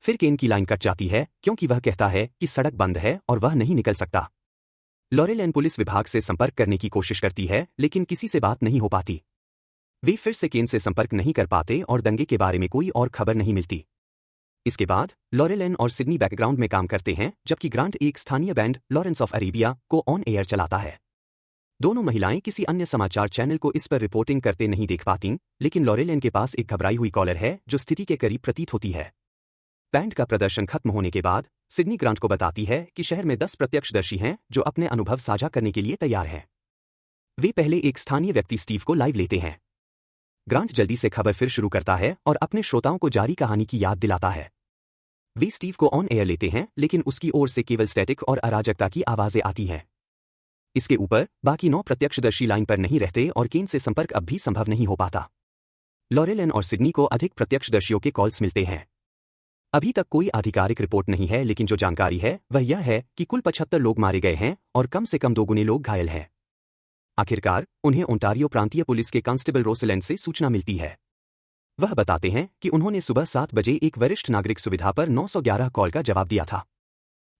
फिर केन की line cut जाती है क्योंकि वह कहता है कि सड़क बंद है और वह नहीं निकल सकता। लॉरेल एन पुलिस विभाग से संपर्क करने की कोशिश करती है लेकिन किसी से बात नहीं हो पाती। वे फिर से केन से संपर्क नहीं कर पाते और दंगे के बारे में कोई और खबर नहीं मिलती। इसके बाद लॉरेल एन और सिडनी बैकग्राउंड में काम करते हैं जबकि ग्रांट एक स्थानीय बैंड लॉरेंस ऑफ अरेबिया को ऑन एयर चलाता है। दोनों महिलाएं किसी अन्य समाचार चैनल को इस पर रिपोर्टिंग करते नहीं देख पातीं, लेकिन लॉरेल एन के पास एक घबराई हुई कॉलर है जो स्थिति के करीब प्रतीत होती है। बैंड का प्रदर्शन खत्म होने के बाद सिडनी ग्रांट को बताती है कि शहर में 10 प्रत्यक्षदर्शी हैं जो अपने अनुभव साझा करने के लिए तैयार हैं। वे पहले एक स्थानीय व्यक्ति स्टीव को लाइव लेते हैं। ग्रांट जल्दी से खबर फिर शुरू करता है और अपने श्रोताओं को जारी कहानी की याद दिलाता है। वे स्टीव को ऑन एयर लेते हैं लेकिन उसकी ओर से केवल स्टैटिक और अराजकता की आवाजें आती हैं। इसके ऊपर बाकी 9 प्रत्यक्षदर्शी लाइन पर नहीं रहते और केन से संपर्क अब भी संभव नहीं हो पाता। लॉरेल एन और सिडनी को अधिक प्रत्यक्षदर्शियों के कॉल्स मिलते हैं। अभी तक कोई आधिकारिक रिपोर्ट नहीं है लेकिन जो जानकारी है वह यह है कि कुल 75 लोग मारे गए हैं और कम से कम 2 गुने लोग घायल हैं। आखिरकार उन्हें ओंटारियो प्रांतीय पुलिस के कांस्टेबल रोसलैंड से सूचना मिलती है। वह बताते हैं कि उन्होंने सुबह 7 बजे एक वरिष्ठ नागरिक सुविधा पर 911 कॉल का जवाब दिया था।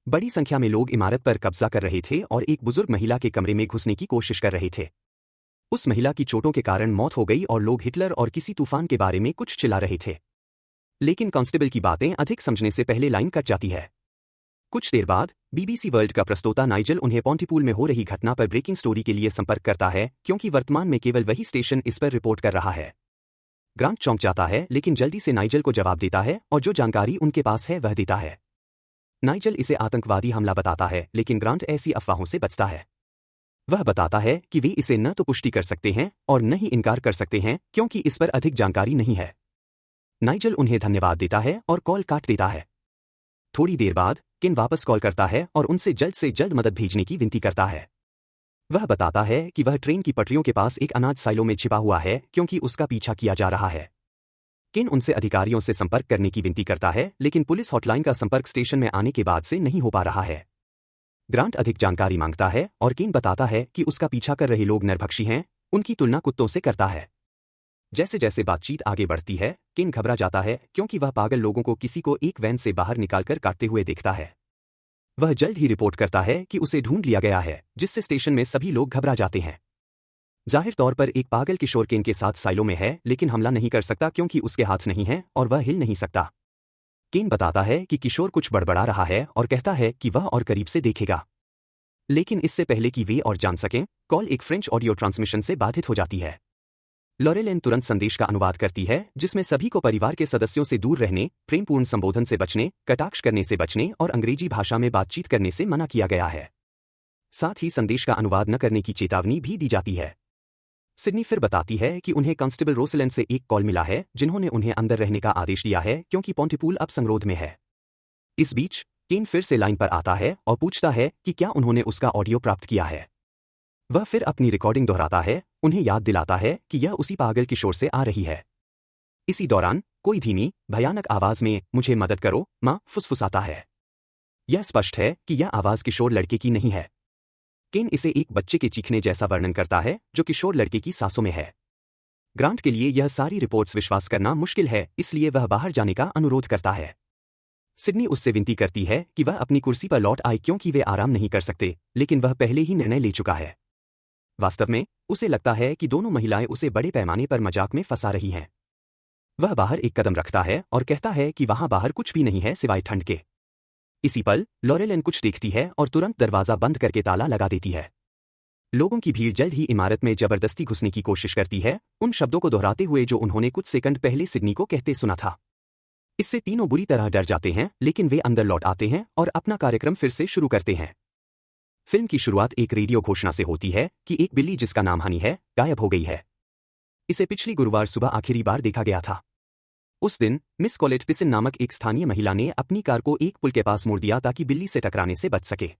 बड़ी संख्या में लोग इमारत पर कब्जा कर रहे थे और एक बुजुर्ग महिला के कमरे में घुसने की कोशिश कर रहे थे। उस महिला की चोटों के कारण मौत हो गई और लोग हिटलर और किसी तूफान के बारे में कुछ चिल्ला रहे थे। लेकिन कांस्टेबल की बातें अधिक समझने से पहले लाइन कट जाती है। कुछ देर बाद बीबीसी वर्ल्ड का प्रस्तोता नाइजल उन्हें पॉन्टीपूल में हो रही घटना पर ब्रेकिंग स्टोरी के लिए संपर्क करता है क्योंकि वर्तमान में केवल वही स्टेशन इस पर रिपोर्ट कर रहा है। ग्रांट चौंक जाता है लेकिन जल्दी से नाइजल को जवाब देता है और जो जानकारी उनके पास है वह देता है। नाइजल इसे आतंकवादी हमला बताता है लेकिन ग्रांट ऐसी अफवाहों से बचता है। वह बताता है कि वे इसे न तो पुष्टि कर सकते हैं और न ही इनकार कर सकते हैं क्योंकि इस पर अधिक जानकारी नहीं है। नाइजल उन्हें धन्यवाद देता है और कॉल काट देता है। थोड़ी देर बाद केन वापस कॉल करता है और उनसे जल्द से जल्द मदद भेजने की विनती करता है। वह बताता है कि वह ट्रेन की पटरियों के पास एक अनाज साइलो में छिपा हुआ है क्योंकि उसका पीछा किया जा रहा है। केन उनसे अधिकारियों से संपर्क करने की विनती करता है लेकिन पुलिस हॉटलाइन का संपर्क स्टेशन में आने के बाद से नहीं हो पा रहा है। ग्रांट अधिक जानकारी मांगता है और केन बताता है कि उसका पीछा कर रहे लोग नरभक्षी हैं, उनकी तुलना कुत्तों से करता है। जैसे जैसे बातचीत आगे बढ़ती है केन घबरा जाता है क्योंकि वह पागल लोगों को किसी को एक वैन से बाहर निकालकर काटते हुए देखता है। वह जल्द ही रिपोर्ट करता है कि उसे ढूंढ लिया गया है, जिससे स्टेशन में सभी लोग घबरा जाते हैं। जाहिर तौर पर एक पागल किशोर केन के साथ साइलो में है लेकिन हमला नहीं कर सकता क्योंकि उसके हाथ नहीं हैं और वह हिल नहीं सकता। केन बताता है कि किशोर कुछ बड़बड़ा रहा है और कहता है कि वह और करीब से देखेगा। लेकिन इससे पहले कि वे और जान सकें, कॉल एक फ्रेंच ऑडियो ट्रांसमिशन से बाधित हो जाती है। लॉरेल एन तुरंत संदेश का अनुवाद करती है जिसमें सभी को परिवार के सदस्यों से दूर रहने, प्रेमपूर्ण संबोधन से बचने, कटाक्ष करने से बचने और अंग्रेजी भाषा में बातचीत करने से मना किया गया है। साथ ही संदेश का अनुवाद न करने की चेतावनी भी दी जाती है। सिडनी फिर बताती है कि उन्हें कांस्टेबल रोसलैंड से एक कॉल मिला है जिन्होंने उन्हें अंदर रहने का आदेश दिया है क्योंकि पॉन्टीपूल अब संगरोध में है। इस बीच केन फिर से लाइन पर आता है और पूछता है कि क्या उन्होंने उसका ऑडियो प्राप्त किया है। वह फिर अपनी रिकॉर्डिंग दोहराता है, उन्हें याद दिलाता है कि यह उसी पागल किशोर से आ रही है। इसी दौरान कोई धीमी, भयानक आवाज में "मुझे मदद करो, मां" फुसफुसाता है। यह स्पष्ट है कि यह आवाज किशोर लड़के की नहीं है। केन इसे एक बच्चे के चीखने जैसा वर्णन करता है जो किशोर लड़के की सांसों में है। ग्रांट के लिए यह सारी रिपोर्ट्स विश्वास करना मुश्किल है, इसलिए वह बाहर जाने का अनुरोध करता है। सिडनी उससे विनती करती है कि वह अपनी कुर्सी पर लौट आए क्योंकि वे आराम नहीं कर सकते, लेकिन वह पहले ही निर्णय ले चुका है। वास्तव में उसे लगता है कि दोनों महिलाएं उसे बड़े पैमाने पर मजाक में फंसा रही हैं। वह बाहर एक कदम रखता है और कहता है कि वहां बाहर कुछ भी नहीं है सिवाय ठंड के। इसी पल लॉरेल एन कुछ देखती है और तुरंत दरवाजा बंद करके ताला लगा देती है। लोगों की भीड़ जल्द ही इमारत में जबरदस्ती घुसने की कोशिश करती है, उन शब्दों को दोहराते हुए जो उन्होंने कुछ सेकंड पहले सिडनी को कहते सुना था। इससे तीनों बुरी तरह डर जाते हैं लेकिन वे अंदर लौट आते हैं और अपना कार्यक्रम फिर से शुरू करते हैं। फिल्म की शुरुआत एक रेडियो घोषणा से होती है कि एक बिल्ली जिसका नाम हनी है, गायब हो गई है। इसे पिछली गुरुवार सुबह आखिरी बार देखा गया था। उस दिन मिस कॉलेट पिसन नामक एक स्थानीय महिला ने अपनी कार को एक पुल के पास मोड़ दिया ताकि बिल्ली से टकराने से बच सके।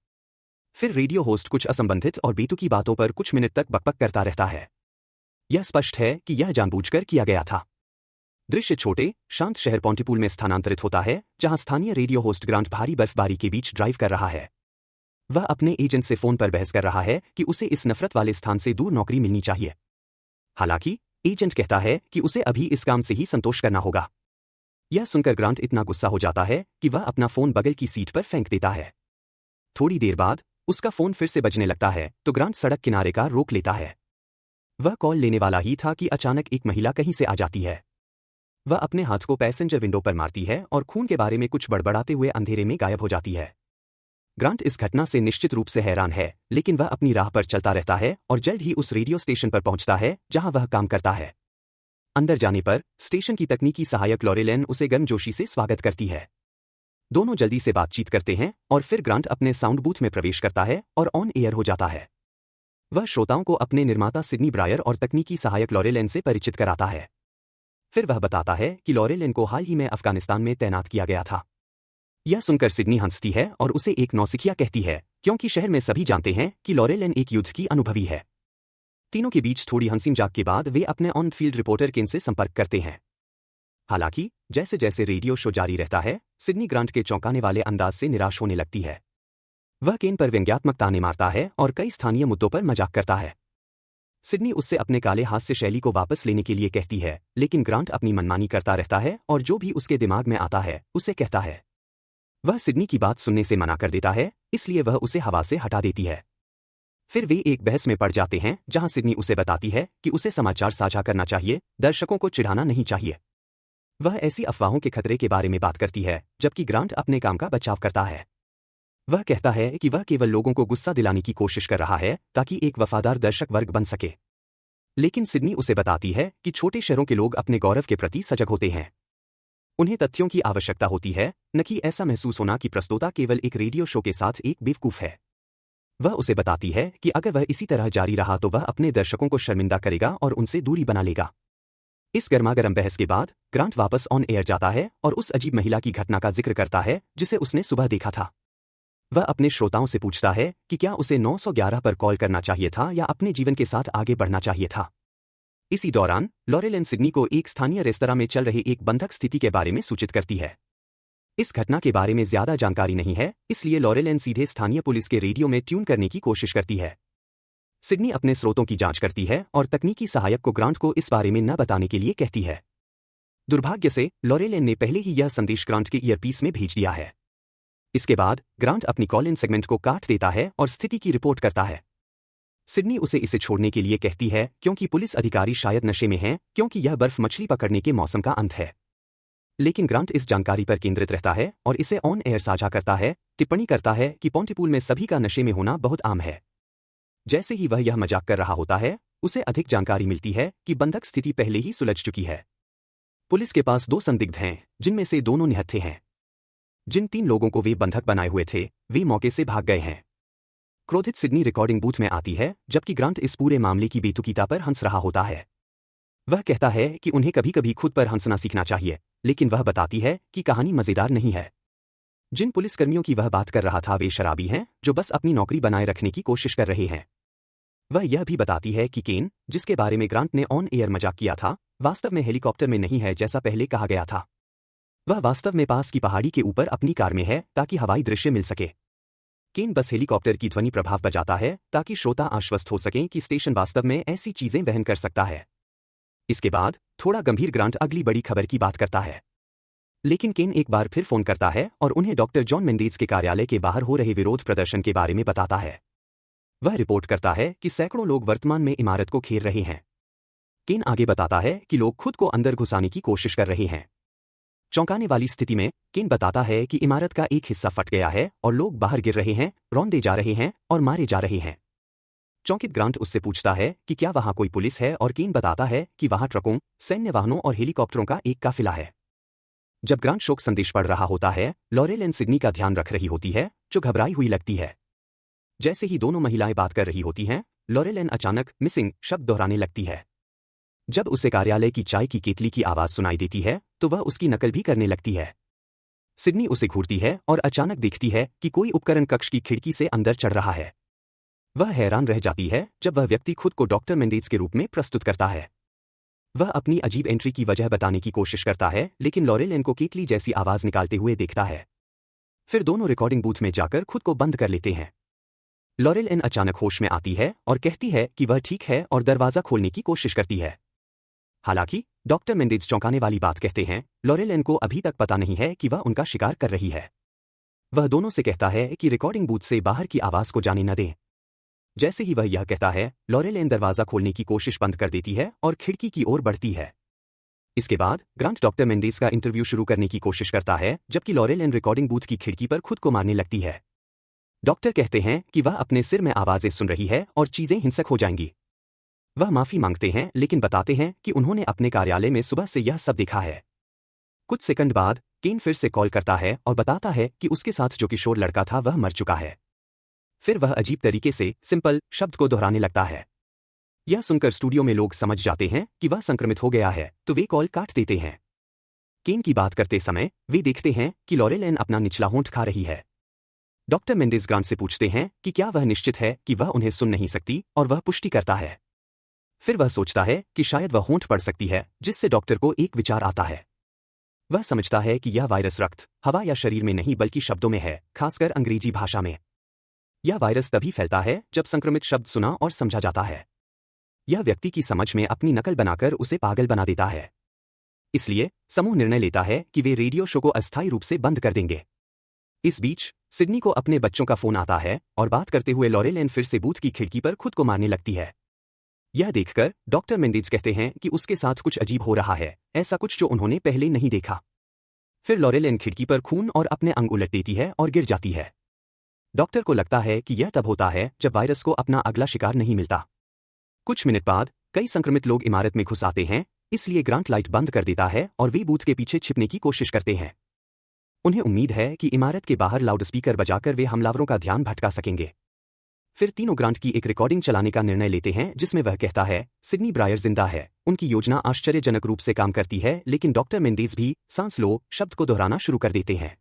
फिर रेडियो होस्ट कुछ असंबंधित और बेतुकी बातों पर कुछ मिनट तक बकबक करता रहता है। यह स्पष्ट है कि यह जानबूझकर किया गया था। दृश्य छोटे, शांत शहर पॉन्टीपूल में स्थानांतरित होता है, जहां स्थानीय रेडियो होस्ट ग्रांट भारी बर्फबारी के बीच ड्राइव कर रहा है। वह अपने एजेंट से फोन पर बहस कर रहा है कि उसे इस नफरत वाले स्थान से दूर नौकरी मिलनी चाहिए। हालांकि एजेंट कहता है कि उसे अभी इस काम से ही संतोष करना होगा। यह सुनकर ग्रांट इतना गुस्सा हो जाता है कि वह अपना फोन बगल की सीट पर फेंक देता है। थोड़ी देर बाद उसका फोन फिर से बजने लगता है तो ग्रांट सड़क किनारे का रोक लेता है। वह कॉल लेने वाला ही था कि अचानक एक महिला कहीं से आ जाती है। वह अपने हाथ को पैसेंजर विंडो पर मारती है और खून के बारे में कुछ बड़बड़ाते हुए अंधेरे में गायब हो जाती है। ग्रांट इस घटना से निश्चित रूप से हैरान है, लेकिन वह अपनी राह पर चलता रहता है और जल्द ही उस रेडियो स्टेशन पर पहुंचता है जहां वह काम करता है। अंदर जाने पर स्टेशन की तकनीकी सहायक लॉरेलेन उसे गर्मजोशी से स्वागत करती है। दोनों जल्दी से बातचीत करते हैं और फिर ग्रांट अपने साउंड बूथ में प्रवेश करता है और ऑन एयर हो जाता है। वह श्रोताओं को अपने निर्माता सिडनी ब्रायर और तकनीकी सहायक लॉरेलेन से परिचित कराता है। फिर वह बताता है कि लॉरेलेन को हाल ही में अफगानिस्तान में तैनात किया गया था। यह सुनकर सिडनी हंसती है और उसे एक नौसिखिया कहती है, क्योंकि शहर में सभी जानते हैं कि लॉरेलेन एक युद्ध की अनुभवी है। तीनों के बीच थोड़ी हंसी मजाक के बाद वे अपने ऑन फील्ड रिपोर्टर केन से संपर्क करते हैं। हालांकि जैसे जैसे रेडियो शो जारी रहता है, सिडनी ग्रांट के चौंकाने वाले अंदाज से निराश होने लगती है। वह केन पर व्यंग्यात्मक ताने मारता है और कई स्थानीय मुद्दों पर मजाक करता है। सिडनी उससे अपने काले हास्य शैली को वापस लेने के लिए कहती है, लेकिन ग्रांट अपनी मनमानी करता रहता है और जो भी उसके दिमाग में आता है उसे कहता है। वह सिडनी की बात सुनने से मना कर देता है, इसलिए वह उसे हवा से हटा देती है। फिर वे एक बहस में पड़ जाते हैं जहां सिडनी उसे बताती है कि उसे समाचार साझा करना चाहिए, दर्शकों को चिढ़ाना नहीं चाहिए। वह ऐसी अफवाहों के खतरे के बारे में बात करती है, जबकि ग्रांट अपने काम का बचाव करता है। वह कहता है कि वह केवल लोगों को गुस्सा दिलाने की कोशिश कर रहा है ताकि एक वफादार दर्शक वर्ग बन सके। लेकिन सिडनी उसे बताती है कि छोटे शहरों के लोग अपने गौरव के प्रति सजग होते हैं। उन्हें तथ्यों की आवश्यकता होती है, न कि ऐसा महसूस होना कि प्रस्तोता केवल एक रेडियो शो के साथ एक बेवकूफ है। वह उसे बताती है कि अगर वह इसी तरह जारी रहा तो वह अपने दर्शकों को शर्मिंदा करेगा और उनसे दूरी बना लेगा। इस गर्मागर्म बहस के बाद ग्रांट वापस ऑन एयर जाता है और उस अजीब महिला की घटना का जिक्र करता है जिसे उसने सुबह देखा था। वह अपने श्रोताओं से पूछता है कि क्या उसे 911 पर कॉल करना चाहिए था या अपने जीवन के साथ आगे बढ़ना चाहिए था। इसी दौरान लॉरेलेन सिडनी को एक स्थानीय रेस्तरां में चल रहे एक बंधक स्थिति के बारे में सूचित करती है। इस घटना के बारे में ज्यादा जानकारी नहीं है, इसलिए लॉरेलेन सीधे स्थानीय पुलिस के रेडियो में ट्यून करने की कोशिश करती है। सिडनी अपने स्रोतों की जांच करती है और तकनीकी सहायक को ग्रांट को इस बारे में न बताने के लिए कहती है। दुर्भाग्य से लॉरेलेन ने पहले ही यह संदेश ग्रांट के ईयरपीस में भेज दिया है। इसके बाद ग्रांट अपनी कॉल इन सेगमेंट को काट देता है और स्थिति की रिपोर्ट करता है। सिडनी उसे इसे छोड़ने के लिए कहती है क्योंकि पुलिस अधिकारी शायद नशे में हैं, क्योंकि यह बर्फ मछली पकड़ने के मौसम का अंत है। लेकिन ग्रांट इस जानकारी पर केंद्रित रहता है और इसे ऑन एयर साझा करता है, टिप्पणी करता है कि पोंटिपूल में सभी का नशे में होना बहुत आम है। जैसे ही वह यह मजाक कर रहा होता है, उसे अधिक जानकारी मिलती है कि बंधक स्थिति पहले ही सुलझ चुकी है। पुलिस के पास 2 संदिग्ध हैं, जिनमें से दोनों निहत्थे हैं। जिन 3 लोगों को वे बंधक बनाए हुए थे, वे मौके से भाग गए हैं। क्रोधित सिडनी रिकॉर्डिंग बूथ में आती है, जबकि ग्रांट इस पूरे मामले की बेतुकीता पर हंस रहा होता है। वह कहता है कि उन्हें कभी कभी खुद पर हंसना सीखना चाहिए, लेकिन वह बताती है कि कहानी मजेदार नहीं है। जिन पुलिसकर्मियों की वह बात कर रहा था वे शराबी हैं, जो बस अपनी नौकरी बनाए रखने की कोशिश कर रहे हैं। वह यह भी बताती है कि केन, जिसके बारे में ग्रांट ने ऑन एयर मजाक किया था, वास्तव में हेलीकॉप्टर में नहीं है जैसा पहले कहा गया था। वह वास्तव में पास की पहाड़ी के ऊपर अपनी कार में है ताकि हवाई दृश्य मिल सके। केन बस हेलीकॉप्टर की ध्वनि प्रभाव बजाता है ताकि श्रोता आश्वस्त हो सकें कि स्टेशन वास्तव में ऐसी चीजें वहन कर सकता है। इसके बाद थोड़ा गंभीर ग्रांट अगली बड़ी खबर की बात करता है। लेकिन केन एक बार फिर फोन करता है और उन्हें डॉक्टर जॉन मेंडेज के कार्यालय के बाहर हो रहे विरोध प्रदर्शन के बारे में बताता है। वह रिपोर्ट करता है कि सैकड़ों लोग वर्तमान में इमारत को घेर रहे हैं। केन आगे बताता है कि लोग खुद को अंदर घुसाने की कोशिश कर रहे हैं। चौंकाने वाली स्थिति में केन बताता है कि इमारत का एक हिस्सा फट गया है और लोग बाहर गिर रहे हैं, रौंदे जा रहे हैं और मारे जा रहे हैं। चौंकित ग्रांट उससे पूछता है कि क्या वहां कोई पुलिस है और केन बताता है कि वहां ट्रकों, सैन्य वाहनों और हेलीकॉप्टरों का एक काफिला है। जब ग्रांट शोक संदेश पढ़ रहा होता है, लॉरेलेन सिडनी का ध्यान रख रही होती है, जो घबराई हुई लगती है। जैसे ही दोनों महिलाएं बात कर रही होती हैं, लॉरेलेन अचानक मिसिंग शब्द दोहराने लगती है। जब उसे कार्यालय की चाय की केतली की आवाज सुनाई देती है, तो वह उसकी नकल भी करने लगती है। सिडनी उसे घूरती है और अचानक देखती है कि कोई उपकरण कक्ष की खिड़की से अंदर चढ़ रहा है। वह हैरान रह जाती है जब वह व्यक्ति खुद को डॉक्टर मेंडेज के रूप में प्रस्तुत करता है। वह अपनी अजीब एंट्री की वजह बताने की कोशिश करता है, लेकिन लॉरेलेन को केतली जैसी आवाज निकालते हुए देखता है। फिर दोनों रिकॉर्डिंग बूथ में जाकर खुद को बंद कर लेते हैं। लॉरेलेन अचानक होश में आती है और कहती है कि वह ठीक है और दरवाजा खोलने की कोशिश करती है। हालांकि डॉक्टर मेंडेज चौंकाने वाली बात कहते हैं, लॉरेल एन को अभी तक पता नहीं है कि वह उनका शिकार कर रही है। वह दोनों से कहता है कि रिकॉर्डिंग बूथ से बाहर की आवाज को जाने न दें। जैसे ही वह यह कहता है, लॉरेल एन दरवाजा खोलने की कोशिश बंद कर देती है और खिड़की की ओर बढ़ती है। इसके बाद ग्रांट डॉक्टर मेंडेज का इंटरव्यू शुरू करने की कोशिश करता है, जबकि लॉरेल एन रिकॉर्डिंग बूथ की खिड़की पर खुद को मारने लगती है। डॉक्टर कहते हैं कि वह अपने सिर में आवाजें सुन रही है और चीजें हिंसक हो जाएंगी। वह माफी मांगते हैं लेकिन बताते हैं कि उन्होंने अपने कार्यालय में सुबह से यह सब देखा है। कुछ सेकंड बाद केन फिर से कॉल करता है और बताता है कि उसके साथ जो किशोर लड़का था वह मर चुका है। फिर वह अजीब तरीके से सिंपल शब्द को दोहराने लगता है। यह सुनकर स्टूडियो में लोग समझ जाते हैं कि वह संक्रमित हो गया है, तो वे कॉल काट देते हैं। केन की बात करते समय वे देखते हैं कि लॉरेल एन अपना निचला होंठ खा रही है। डॉक्टर मेंडेज ग्रांट से पूछते हैं कि क्या वह निश्चित है कि वह उन्हें सुन नहीं सकती, और वह पुष्टि करता है। फिर वह सोचता है कि शायद वह होंठ पढ़ सकती है, जिससे डॉक्टर को एक विचार आता है। वह समझता है कि यह वायरस रक्त, हवा या शरीर में नहीं बल्कि शब्दों में है, खासकर अंग्रेजी भाषा में। यह वायरस तभी फैलता है जब संक्रमित शब्द सुना और समझा जाता है। यह व्यक्ति की समझ में अपनी नकल बनाकर उसे पागल बना देता है। इसलिए समूह निर्णय लेता है कि वे रेडियो शो को अस्थायी रूप से बंद कर देंगे। इस बीच सिडनी को अपने बच्चों का फोन आता है और बात करते हुए लॉरेल एन फिर से बूथ की खिड़की पर खुद को मारने लगती है। यह देखकर डॉक्टर मेंडेज कहते हैं कि उसके साथ कुछ अजीब हो रहा है, ऐसा कुछ जो उन्होंने पहले नहीं देखा। फिर लॉरेल एन खिड़की पर खून और अपने अंग उलट देती है और गिर जाती है। डॉक्टर को लगता है कि यह तब होता है जब वायरस को अपना अगला शिकार नहीं मिलता। कुछ मिनट बाद कई संक्रमित लोग इमारत में घुस आते हैं, इसलिए ग्रांट लाइट बंद कर देता है और वे बूथ के पीछे छिपने की कोशिश करते हैं। उन्हें उम्मीद है कि इमारत के बाहर लाउडस्पीकर बजाकर वे हमलावरों का ध्यान भटका सकेंगे। फिर तीनों ग्रांट की एक रिकॉर्डिंग चलाने का निर्णय लेते हैं जिसमें वह कहता है, सिडनी ब्रायर जिंदा है। उनकी योजना आश्चर्यजनक रूप से काम करती है, लेकिन डॉक्टर मेंडेज भी सांस लो शब्द को दोहराना शुरू कर देते हैं।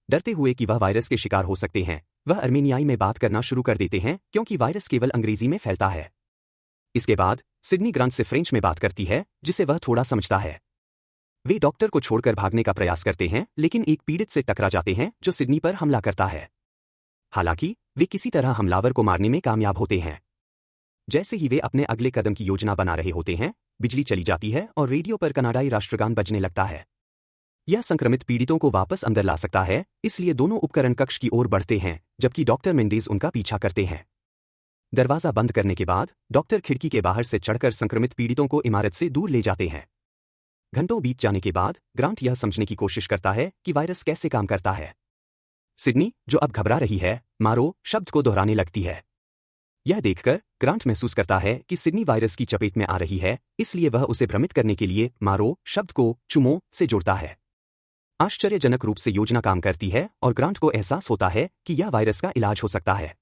डरते हुए कि वह वायरस के शिकार हो सकते हैं, वह अर्मेनियाई में बात करना शुरू कर देते हैं क्योंकि वायरस केवल अंग्रेजी में फैलता है। इसके बाद सिडनी ग्रांट से फ्रेंच में बात करती है, जिसे वह थोड़ा समझता है। वे डॉक्टर को छोड़कर भागने का प्रयास करते हैं, लेकिन एक पीड़ित से टकरा जाते हैं जो सिडनी पर हमला करता है। हालांकि वे किसी तरह हमलावर को मारने में कामयाब होते हैं। जैसे ही वे अपने अगले कदम की योजना बना रहे होते हैं, बिजली चली जाती है और रेडियो पर कनाडाई राष्ट्रगान बजने लगता है। यह संक्रमित पीड़ितों को वापस अंदर ला सकता है, इसलिए दोनों उपकरण कक्ष की ओर बढ़ते हैं, जबकि डॉक्टर मेंडेज उनका पीछा करते हैं। दरवाजा बंद करने के बाद डॉक्टर खिड़की के बाहर से चढ़कर संक्रमित पीड़ितों को इमारत से दूर ले जाते हैं। घंटों बीत जाने के बाद ग्रांट यह समझने की कोशिश करता है कि वायरस कैसे काम करता है। सिडनी, जो अब घबरा रही है, मारो शब्द को दोहराने लगती है। यह देखकर ग्रांट महसूस करता है कि सिडनी वायरस की चपेट में आ रही है, इसलिए वह उसे भ्रमित करने के लिए मारो शब्द को चुमो से जोड़ता है। आश्चर्यजनक रूप से योजना काम करती है और ग्रांट को एहसास होता है कि यह वायरस का इलाज हो सकता है।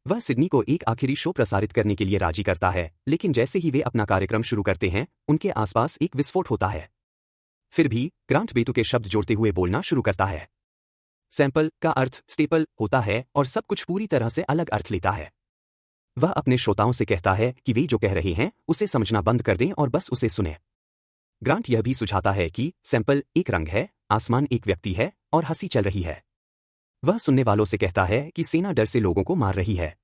वह सिडनी को एक आखिरी शो प्रसारित करने के लिए राजी करता है, लेकिन जैसे ही वे अपना कार्यक्रम शुरू करते हैं, उनके आसपास एक विस्फोट होता है। फिर भी ग्रांट बेतुके शब्द जोड़ते हुए बोलना शुरू करता है। सैंपल का अर्थ स्टेपल होता है और सब कुछ पूरी तरह से अलग अर्थ लेता है। वह अपने श्रोताओं से कहता है कि वे जो कह रहे हैं उसे समझना बंद कर दें और बस उसे सुनें। ग्रांट यह भी सुझाता है कि सैंपल एक रंग है, आसमान एक व्यक्ति है और हंसी चल रही है। वह सुनने वालों से कहता है कि सेना डर से लोगों को मार रही है।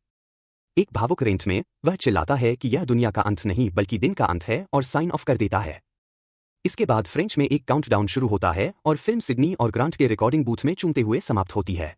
एक भावुक रेंट में वह चिल्लाता है कि यह दुनिया का अंत नहीं बल्कि दिन का अंत है और साइन ऑफ कर देता है। इसके बाद फ्रेंच में एक काउंटडाउन शुरू होता है और फिल्म सिडनी और ग्रांट के रिकॉर्डिंग बूथ में चूमते हुए समाप्त होती है।